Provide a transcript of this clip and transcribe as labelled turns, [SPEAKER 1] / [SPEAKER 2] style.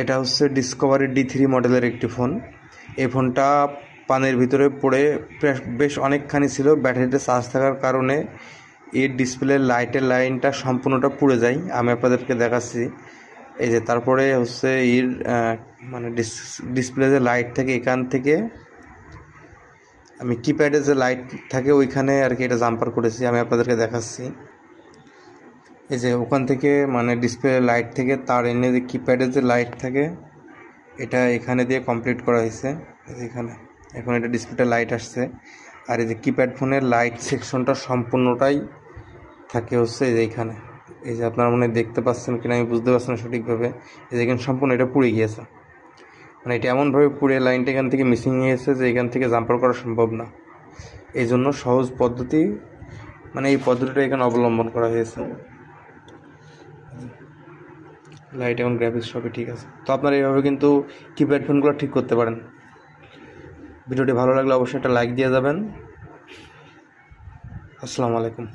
[SPEAKER 1] এটা হচ্ছে Discovery D3 মডেলের একটি ফোন। এই ফোনটা পানির ভিতরে পড়ে বেশ অনেকখানি ছিল। ব্যাটারিতে চার্জ থাকার কারণে এর ডিসপ্লে লাইটের লাইনটা সম্পূর্ণটা পুড়ে যায়। আমি আপনাদেরকে দেখাচ্ছি। এই যে তারপরে হচ্ছে এর মানে ডিসপ্লে যে লাইট থাকে, এখান থেকে আমি কিপ্যাডে যে লাইট থাকে ওইখানে আর কি এটা জাম্পার করেছি। আমি আপনাদেরকে দেখাচ্ছি। এই যে ওখান থেকে মানে ডিসপ্লে লাইট থেকে তার এনে যে কিপ্যাডের যে লাইট থাকে এটা এখানে দিয়ে কমপ্লিট করা হয়েছে। এখানে এখন এটা ডিসপ্লেতে লাইট আসছে। আর এই যে কিপ্যাড ফোনের লাইট সেকশনটা সম্পূর্ণটাই থাকে হচ্ছে এই যে এইখানে। এই যে আপনারা মনে দেখতে পাচ্ছেন কিনা আমি বুঝতে পারছি না সঠিকভাবে। এই যে এখানে সম্পূর্ণ এটা পুড়ে গিয়েছে। মানে এটা এমনভাবে পুড়ে লাইনটা এখান থেকে মিসিং হয়েছে যে এখান থেকে জাম্পার করা সম্ভব না। এই জন্য সহজ পদ্ধতি মানে এই পদ্ধতিটা এখানে অবলম্বন করা হয়েছে। লাইট এবং গ্রাফিক্স সবই ঠিক আছে। তো আপনারা এইভাবে কিন্তু কিপ্যাড ফোনগুলো ঠিক করতে পারেন। ভিডিওটি ভালো লাগলে অবশ্যই একটা লাইক দিয়ে যাবেন। আসসালামু আলাইকুম।